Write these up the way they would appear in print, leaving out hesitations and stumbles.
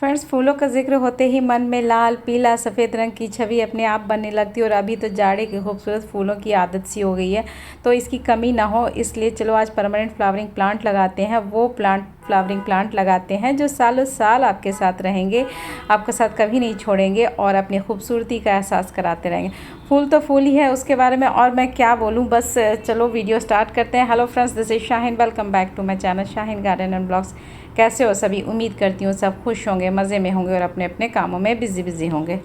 Friends, फूलों का जिक्र होते ही मन में लाल, पीला, सफ़ेद रंग की छवि अपने आप बनने लगती है। और अभी तो जाड़े के खूबसूरत फूलों की आदत सी हो गई है, तो इसकी कमी ना हो इसलिए चलो आज परमानेंट फ्लावरिंग प्लांट लगाते हैं। वो फ्लावरिंग प्लांट लगाते हैं जो सालों साल आपके साथ रहेंगे, आपके साथ कभी नहीं छोड़ेंगे और अपनी खूबसूरती का एहसास कराते रहेंगे। फूल तो फूल ही है, उसके बारे में और मैं क्या बोलूँ, बस चलो वीडियो स्टार्ट करते हैं। Hello friends, this is Shaheen, welcome back to my channel Shaheen garden and blogs. कैसे हो सभी? उम्मीद करती हूँ सब खुश होंगे, मज़े में होंगे और अपने अपने कामों में बिजी होंगे।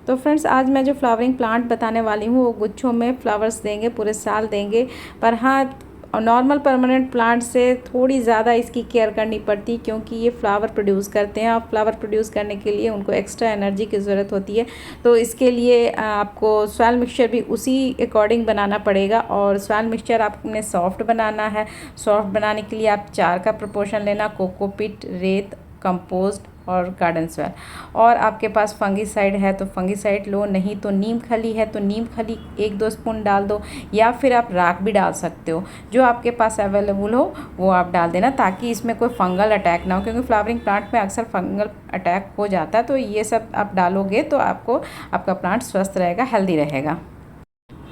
तो फ्रेंड्स, आज मैं जो फ्लावरिंग प्लांट बताने वाली हूँ वो गुच्छों में फ्लावर्स देंगे, पूरे साल देंगे। पर हाँ, नॉर्मल परमानेंट प्लांट से थोड़ी ज़्यादा इसकी केयर करनी पड़ती, क्योंकि ये फ्लावर प्रोड्यूस करते हैं और फ्लावर प्रोड्यूस करने के लिए उनको एक्स्ट्रा एनर्जी की ज़रूरत होती है। तो इसके लिए आपको सॉइल मिक्सचर भी उसी अकॉर्डिंग बनाना पड़ेगा। और सॉइल मिक्सचर आपने सॉफ्ट बनाना है। सॉफ्ट बनाने के लिए आप 4 का प्रोपोर्शन लेना, कोकोपीट, रेत, कंपोस्ट और गार्डन सॉइल। और आपके पास फंगीसाइड है तो फंगीसाइड लो, नहीं तो नीम खली है तो नीम खली 1-2 स्पून डाल दो, या फिर आप राख भी डाल सकते हो। जो आपके पास अवेलेबल हो वो आप डाल देना, ताकि इसमें कोई फंगल अटैक ना हो, क्योंकि फ्लावरिंग प्लांट में अक्सर फंगल अटैक हो जाता है। तो ये सब आप डालोगे तो आपका प्लांट स्वस्थ रहेगा, हेल्दी रहेगा।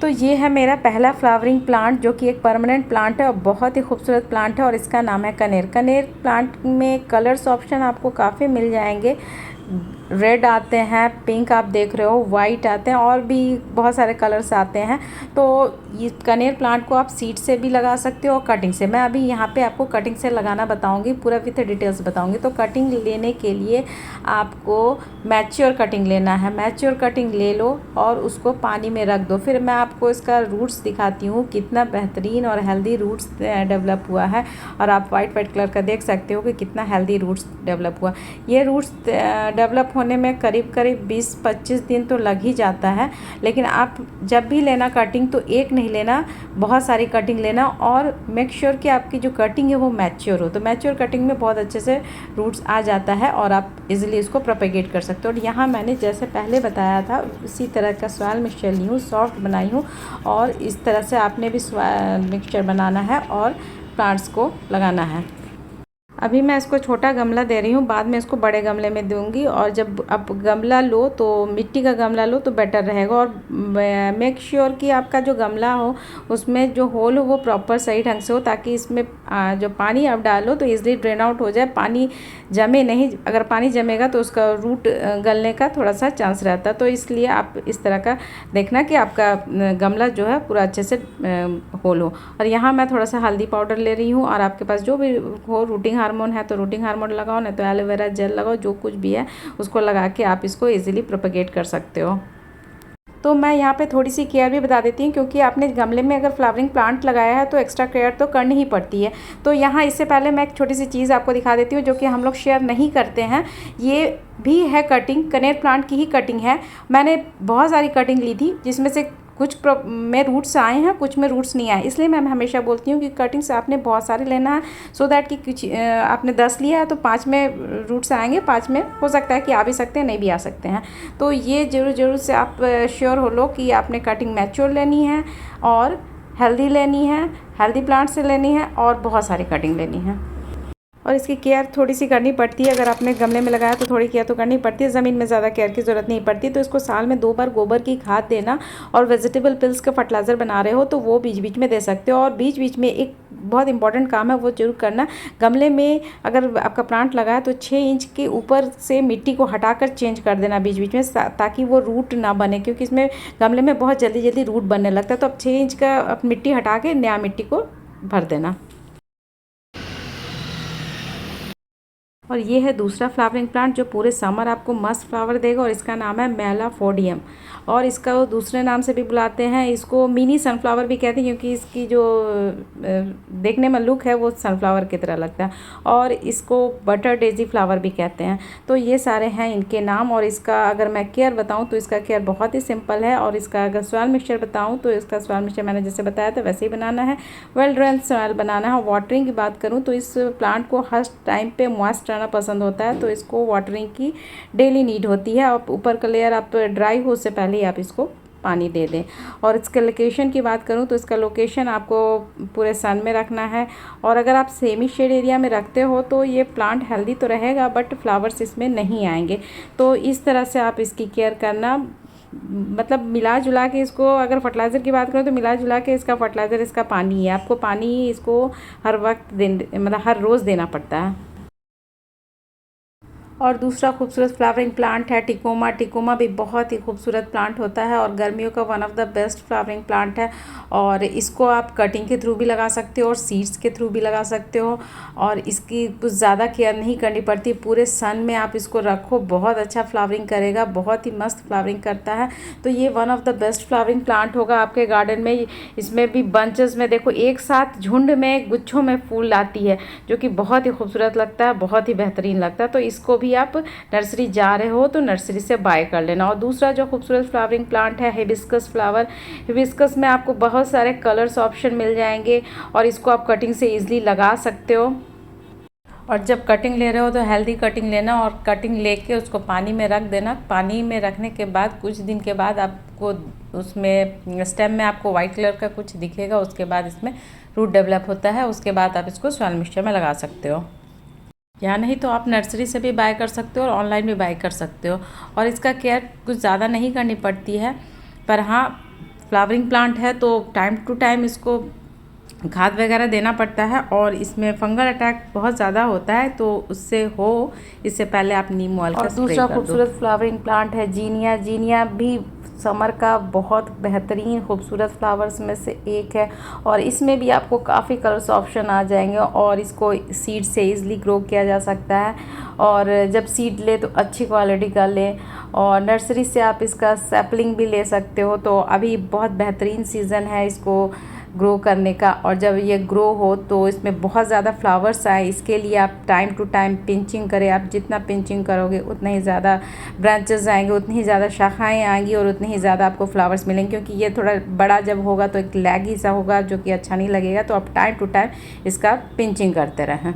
तो ये है मेरा पहला फ्लावरिंग प्लांट, जो कि एक परमानेंट प्लांट है और बहुत ही खूबसूरत प्लांट है, और इसका नाम है कनेर। कनेर प्लांट में कलर्स ऑप्शन आपको काफ़ी मिल जाएंगे। रेड आते हैं, पिंक आप देख रहे हो, वाइट आते हैं, और भी बहुत सारे कलर्स आते हैं। तो ये कनेर प्लांट को आप सीड से भी लगा सकते हो और कटिंग से। मैं अभी यहाँ पे आपको कटिंग से लगाना बताऊँगी, पूरा विथ डिटेल्स बताऊँगी। तो कटिंग लेने के लिए आपको मैच्योर कटिंग लेना है। मैच्योर कटिंग ले लो और उसको पानी में रख दो। फिर मैं आपको इसका रूट्स दिखाती हूँ, कितना बेहतरीन और हेल्दी रूट्स डेवलप हुआ है। और आप वाइट कलर का देख सकते हो कि कितना हेल्दी रूट्स डेवलप हुआ। ये रूट्स डेवलप होने में करीब 20-25 दिन तो लग ही जाता है। लेकिन आप जब भी लेना कटिंग तो एक नहीं लेना, बहुत सारी कटिंग लेना, और मेक श्योर कि आपकी जो कटिंग है वो मैच्योर हो। तो मैच्योर कटिंग में बहुत अच्छे से रूट्स आ जाता है और आप इजीली इसको प्रोपेगेट कर सकते हो। और यहाँ मैंने जैसे पहले बताया था उसी तरह का सॉइल मिक्सचर ली हूँ, सॉफ्ट बनाई हूँ, और इस तरह से आपने भी सॉइल मिक्सचर बनाना है और प्लांट्स को लगाना है। अभी मैं इसको छोटा गमला दे रही हूँ, बाद में इसको बड़े गमले में दूंगी। और जब आप गमला लो तो मिट्टी का गमला लो तो बेटर रहेगा। और मेक श्योर कि आपका जो गमला हो उसमें जो होल हो वो प्रॉपर सही ढंग से हो, ताकि इसमें जो पानी आप डालो तो ईजिली ड्रेन आउट हो जाए, पानी जमे नहीं। अगर पानी जमेगा तो उसका रूट गलने का थोड़ा सा चांस रहता है। तो इसलिए आप इस तरह का देखना कि आपका गमला जो है पूरा अच्छे से होल हो। और यहाँ मैं थोड़ा सा हल्दी पाउडर ले रही हूँ, और आपके पास जो भी हो, रूटिंग हार्मोन है तो रूटिंग हार्मोन लगाओ, नहीं तो एलोवेरा जेल लगाओ, जो कुछ भी है उसको लगा के आप इसको इजीली प्रोपेगेट कर सकते हो। तो मैं यहाँ पे थोड़ी सी केयर भी बता देती हूँ, क्योंकि आपने गमले में अगर फ्लावरिंग प्लांट लगाया है तो एक्स्ट्रा केयर तो करनी ही पड़ती है। तो यहाँ इससे पहले मैं एक छोटी सी चीज़ आपको दिखा देती हूँ जो कि हम लोग शेयर नहीं करते हैं। ये भी है कटिंग, कनेर प्लांट की ही कटिंग है। मैंने बहुत सारी कटिंग ली थी, जिसमें से कुछ में रूट्स आए हैं, कुछ में रूट्स नहीं आए। इसलिए मैं हमेशा बोलती हूँ कि कटिंग से आपने बहुत सारे लेना है, सो दैट कि कुछ आपने 10 लिया है तो 5 में रूट्स आएंगे, 5 में हो सकता है कि आ भी सकते हैं, नहीं भी आ सकते हैं। तो ये ज़रूर से आप श्योर हो लो कि आपने कटिंग मैच्योर लेनी है और हेल्दी लेनी है, हेल्दी प्लांट से लेनी है, और बहुत सारी कटिंग लेनी है। और इसकी केयर थोड़ी सी करनी पड़ती है। अगर आपने गमले में लगाया तो थोड़ी केयर तो करनी पड़ती है, ज़मीन में ज़्यादा केयर की ज़रूरत नहीं पड़ती। तो इसको साल में 2 बार गोबर की खाद देना, और वेजिटेबल पिल्स का फर्टिलाइज़र बना रहे हो तो वो बीच बीच में दे सकते हो। और बीच बीच में एक बहुत इंपॉर्टेंट काम है, वो जरूर करना। गमले में अगर आपका प्लांट लगा है तो 6 इंच के ऊपर से मिट्टी को हटाकर चेंज कर देना बीच बीच में, ताकि वो रूट ना बने, क्योंकि इसमें गमले में बहुत जल्दी रूट बनने लगता है। तो अब 6 इंच का मिट्टी हटा के नया मिट्टी को भर देना। और ये है दूसरा फ्लावरिंग प्लांट जो पूरे समर आपको मस्त फ्लावर देगा, और इसका नाम है मेलाफोडियम। और इसका वो दूसरे नाम से भी बुलाते हैं, इसको मिनी सनफ्लावर भी कहते हैं, क्योंकि इसकी जो देखने में लुक है वो सनफ्लावर की तरह लगता है। और इसको बटर डेजी फ्लावर भी कहते हैं। तो ये सारे हैं इनके नाम। और इसका अगर मैं केयर बताऊँ तो इसका केयर बहुत ही सिंपल है। और इसका अगर सॉइल मिक्सचर बताऊँ तो इसका सॉइल मिक्सचर मैंने जैसे बताया था वैसे ही बनाना है, वेल ड्रेन सॉइल बनाना है। वाटरिंग की बात करूँ तो इस प्लांट को हर टाइम पे मॉइस्ट रहना पसंद होता है, तो इसको वाटरिंग की डेली नीड होती है। और ऊपर का लेयर आप ड्राई हो उससे पहले ही आप इसको पानी दे दें। और इसके लोकेशन की बात करूँ तो इसका लोकेशन आपको पूरे सन में रखना है। और अगर आप सेमी शेड एरिया में रखते हो तो ये प्लांट हेल्दी तो रहेगा बट फ्लावर्स इसमें नहीं आएंगे। तो इस तरह से आप इसकी केयर करना, मतलब मिला जुला के इसको, अगर फर्टिलाइज़र की बात करें तो मिला जुला के इसका फर्टिलाइज़र इसका पानी है, आपको पानी इसको हर वक्त मतलब हर रोज़ देना पड़ता है। और दूसरा खूबसूरत फ्लावरिंग प्लांट है टिकोमा। टिकोमा भी बहुत ही खूबसूरत प्लांट होता है और गर्मियों का one of the best flowering plant है। और इसको आप कटिंग के थ्रू भी लगा सकते हो और सीड्स के थ्रू भी लगा सकते हो। और इसकी कुछ ज़्यादा केयर नहीं करनी पड़ती, पूरे सन में आप इसको रखो, बहुत अच्छा फ्लावरिंग करेगा, बहुत ही मस्त फ्लावरिंग करता है। तो ये one of the best flowering plant होगा आपके गार्डन में। इसमें भी बंचेस में देखो एक साथ झुंड में गुच्छों में फूल लाती है, जो कि बहुत ही खूबसूरत लगता है, बहुत ही बेहतरीन लगता है। तो इसको भी आप नर्सरी जा रहे हो तो नर्सरी से बाय कर लेना। और दूसरा जो खूबसूरत फ्लावरिंग प्लांट है हिबिस्कस फ्लावर। हिबिस्कस में आपको बहुत सारे कलर्स ऑप्शन मिल जाएंगे और इसको आप कटिंग से ईजिली लगा सकते हो। और जब कटिंग ले रहे हो तो हेल्दी कटिंग लेना और कटिंग लेके उसको पानी में रख देना। पानी में रखने के बाद कुछ दिन के बाद आपको उसमें स्टेम में आपको वाइट कलर का कुछ दिखेगा, उसके बाद इसमें रूट डेवलप होता है, उसके बाद आप इसको सॉइल मिक्सचर में लगा सकते हो। या नहीं तो आप नर्सरी से भी बाय कर सकते हो और ऑनलाइन भी बाय कर सकते हो। और इसका केयर कुछ ज़्यादा नहीं करनी पड़ती है, पर हाँ फ्लावरिंग प्लांट है तो टाइम टू टाइम इसको खाद वगैरह देना पड़ता है। और इसमें फंगल अटैक बहुत ज़्यादा होता है, तो इससे पहले आप नीम ऑयल का स्प्रे कर दो। दूसरा खूबसूरत फ्लावरिंग प्लांट है जीनिया। जीनिया भी समर का बहुत बेहतरीन खूबसूरत फ्लावर्स में से एक है और इसमें भी आपको काफ़ी कलर्स ऑप्शन आ जाएंगे और इसको सीड से ईज़िली ग्रो किया जा सकता है। और जब सीड ले तो अच्छी क्वालिटी का लें और नर्सरी से आप इसका सैपलिंग भी ले सकते हो। तो अभी बहुत बेहतरीन सीज़न है इसको ग्रो करने का। और जब ये ग्रो हो तो इसमें बहुत ज़्यादा फ्लावर्स आए, इसके लिए आप टाइम टू टाइम पिंचिंग करें। आप जितना पिंचिंग करोगे उतना ही ज़्यादा ब्रांचेस आएंगे, उतनी ही ज़्यादा शाखाएं आएंगी और उतनी ही ज़्यादा आपको फ्लावर्स मिलेंगे। क्योंकि ये थोड़ा बड़ा जब होगा तो एक लैगी सा होगा जो कि अच्छा नहीं लगेगा, तो आप टाइम टू टाइम इसका पिंचिंग करते रहें।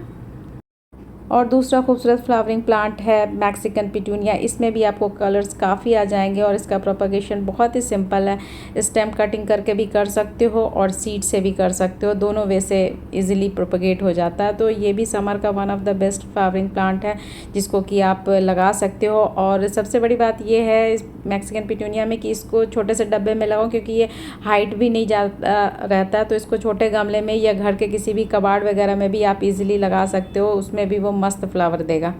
और दूसरा खूबसूरत फ्लावरिंग प्लांट है मैक्सिकन पिटूनिया। इसमें भी आपको कलर्स काफ़ी आ जाएंगे और इसका प्रोपगेशन बहुत ही सिंपल है। स्टेम कटिंग करके भी कर सकते हो और सीड से भी कर सकते हो, दोनों वे से इजीली प्रोपगेट हो जाता है। तो ये भी समर का one of the best flowering plant है जिसको कि आप लगा सकते हो। और सबसे बड़ी बात ये है इस मैक्सिकन पिटूनिया में कि इसको छोटे से डब्बे में लगाओ, क्योंकि ये हाइट भी नहीं जाता रहता है। तो इसको छोटे गमले में या घर के किसी भी कबाड़ वगैरह में भी आप इजीली लगा सकते हो, उसमें भी वो मस्त फ्लावर देगा।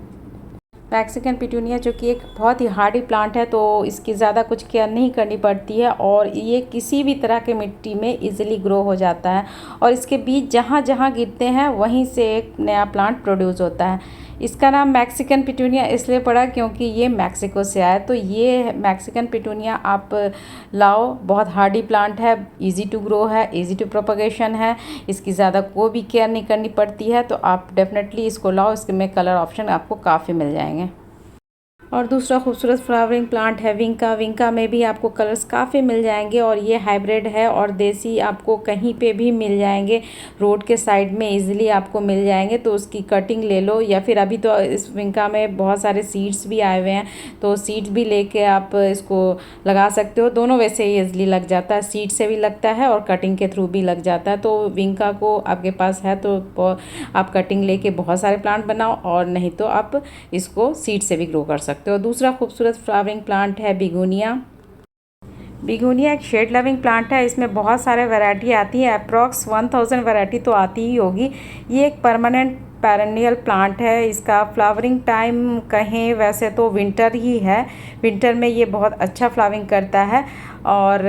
मैक्सिकन पिटूनिया जो कि एक बहुत ही हार्डी प्लांट है, तो इसकी ज़्यादा कुछ केयर नहीं करनी पड़ती है और ये किसी भी तरह के मिट्टी में इजीली ग्रो हो जाता है। और इसके बीज जहाँ जहाँ गिरते हैं वहीं से एक नया प्लांट प्रोड्यूस होता है। इसका नाम मैक्सिकन पिटूनिया इसलिए पड़ा क्योंकि ये मैक्सिको से आया। तो ये मैक्सिकन पिटूनिया आप लाओ, बहुत हार्डी प्लांट है, इजी टू ग्रो है, इजी टू प्रोपगेशन है, इसकी ज़्यादा कोई भी केयर नहीं करनी पड़ती है। तो आप डेफिनेटली इसको लाओ, इसमें कलर ऑप्शन आपको काफ़ी मिल जाएंगे। और दूसरा खूबसूरत फ्लावरिंग प्लांट है विंका। विंका में भी आपको कलर्स काफ़ी मिल जाएंगे और ये हाइब्रिड है और देसी आपको कहीं पे भी मिल जाएंगे, रोड के साइड में इजीली आपको मिल जाएंगे। तो उसकी कटिंग ले लो या फिर अभी तो इस विंका में बहुत सारे सीड्स भी आए हुए हैं, तो सीड्स भी लेके आप इसको लगा सकते हो। दोनों वैसे ही ईजिली लग जाता है, सीड से भी लगता है और कटिंग के थ्रू भी लग जाता है। तो विंका को आपके पास है तो आप कटिंग लेके बहुत सारे प्लांट बनाओ और नहीं तो आप इसको सीड से भी ग्रो कर सकते हो। दूसरा खूबसूरत फ्लावरिंग प्लांट है बिगोनिया। बिगोनिया एक शेड लविंग प्लांट है, इसमें बहुत सारे वैरायटी आती है, अप्रॉक्स 1000 वैरायटी तो आती ही होगी। ये एक परमानेंट पेरेनियल प्लांट है। इसका फ्लावरिंग टाइम कहें वैसे तो विंटर ही है, विंटर में ये बहुत अच्छा फ्लावरिंग करता है। और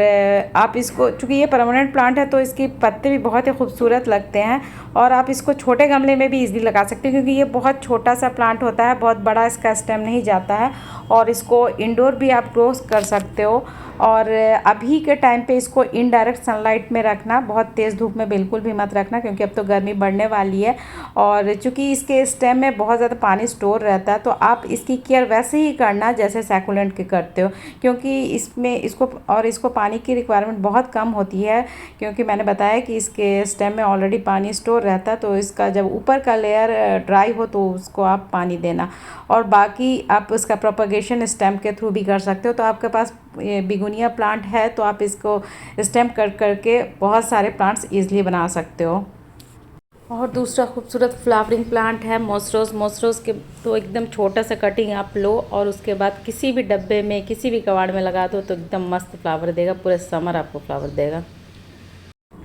आप इसको, चूँकि ये परमानेंट प्लांट है तो इसकी पत्ते भी बहुत ही खूबसूरत लगते हैं और आप इसको छोटे गमले में भी इजीली लगा सकते हैं, क्योंकि ये बहुत छोटा सा प्लांट होता है, बहुत बड़ा इसका स्टेम नहीं जाता है। और इसको इंडोर भी आप ग्रो कर सकते हो। और अभी के टाइम पे इसको इनडायरेक्ट सनलाइट में रखना, बहुत तेज़ धूप में बिल्कुल भी मत रखना, क्योंकि अब तो गर्मी बढ़ने वाली है। और चूँकि इसके स्टेम में बहुत ज़्यादा पानी स्टोर रहता है, तो आप इसकी केयर वैसे ही करना जैसे सैकुलेंट की करते हो, क्योंकि इसको पानी की रिक्वायरमेंट बहुत कम होती है, क्योंकि मैंने बताया कि इसके स्टेम में ऑलरेडी पानी स्टोर रहता है, तो इसका जब ऊपर का लेयर ड्राई हो तो उसको आप पानी देना। और बाकी आप इसका प्रोपगेशन स्टेम के थ्रू भी कर सकते हो। तो आपके पास ये बिगोनिया प्लांट है तो आप इसको स्टेम कट करके बहुत सारे प्लांट्स ईजिली बना सकते हो। और दूसरा खूबसूरत फ्लावरिंग प्लांट है मोसरोज़। मोसरोज़ के तो एकदम छोटा सा कटिंग आप लो और उसके बाद किसी भी डब्बे में, किसी भी कबाड़ में लगा दो तो एकदम मस्त फ्लावर देगा, पूरे समर आपको फ्लावर देगा।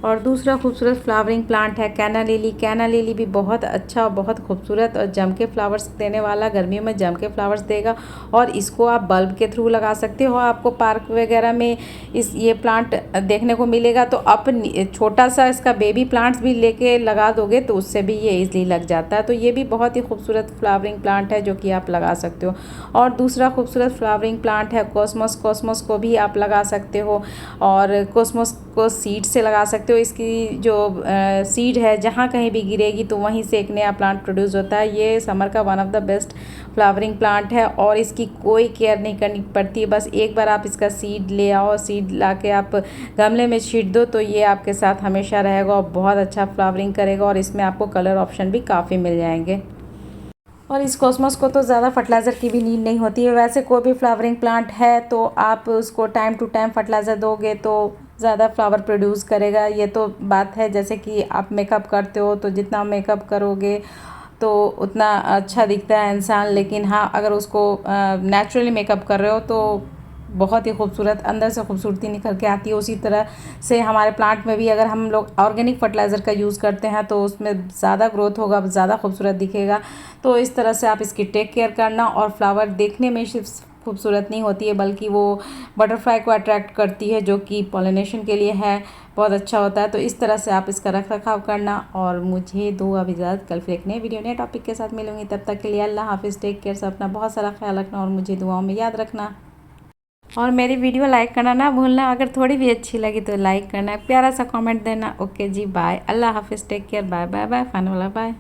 और दूसरा खूबसूरत फ्लावरिंग प्लांट है कैना लिली। कैना लिली भी बहुत अच्छा और बहुत खूबसूरत और जम के फ्लावर्स देने वाला, गर्मियों में जम के फ्लावर्स देगा। और इसको आप बल्ब के थ्रू लगा सकते हो। आपको पार्क वगैरह में ये प्लांट देखने को मिलेगा। तो आप छोटा सा इसका बेबी प्लांट्स भी लेके लगा दोगे तो उससे भी ये ईजिली लग जाता है। तो ये भी बहुत ही खूबसूरत फ्लावरिंग प्लांट है जो कि आप लगा सकते हो। और दूसरा खूबसूरत फ्लावरिंग प्लांट है कॉस्मोस। कॉस्मोस को भी आप लगा सकते हो और कॉस्मोस को सीड से लगा सकते हो। इसकी जो सीड है जहाँ कहीं भी गिरेगी तो वहीं से एक नया प्लांट प्रोड्यूस होता है। ये समर का one of the best flowering plant है और इसकी कोई केयर नहीं करनी पड़ती। बस एक बार आप इसका सीड ले आओ, सीड ला के आप गमले में छींट दो तो ये आपके साथ हमेशा रहेगा और बहुत अच्छा फ्लावरिंग करेगा। और इसमें आपको कलर ऑप्शन भी काफ़ी मिल जाएंगे। और इस कॉस्मोस को तो ज़्यादा फर्टिलाइज़र की भी नीड नहीं होती है। वैसे कोई भी फ्लावरिंग प्लांट है तो आप उसको टाइम टू टाइम फर्टिलाइज़र दोगे तो ज़्यादा फ्लावर प्रोड्यूस करेगा। ये तो बात है, जैसे कि आप मेकअप करते हो तो जितना मेकअप करोगे तो उतना अच्छा दिखता है इंसान। लेकिन हाँ, अगर उसको नेचुरली मेकअप कर रहे हो तो बहुत ही खूबसूरत अंदर से खूबसूरती निकल के आती है। उसी तरह से हमारे प्लांट में भी अगर हम लोग ऑर्गेनिक फर्टिलाइज़र का यूज़ करते हैं तो उसमें ज़्यादा ग्रोथ होगा, ज़्यादा खूबसूरत दिखेगा। तो इस तरह से आप इसकी टेक केयर करना। और फ्लावर देखने में सिर्फ खूबसूरत नहीं होती है बल्कि वो बटरफ्लाई को अट्रैक्ट करती है जो कि पॉलिनेशन के लिए है, बहुत अच्छा होता है। तो इस तरह से आप इसका रख रखाव करना। और मुझे दो अब इजाज़त, कल फिर एक नए वीडियो नए टॉपिक के साथ मिलूंगी। तब तक के लिए अल्लाह हाफिज़, टेक केयर से अपना बहुत सारा ख्याल रखना और मुझे दुआओं में याद रखना। और मेरी वीडियो लाइक करना ना भूलना। अगर थोड़ी भी अच्छी लगी तो लाइक करना, प्यारा सा कमेंट देना। ओके जी, बाय, अल्लाह हाफिज़, take care, bye bye bye, final bye.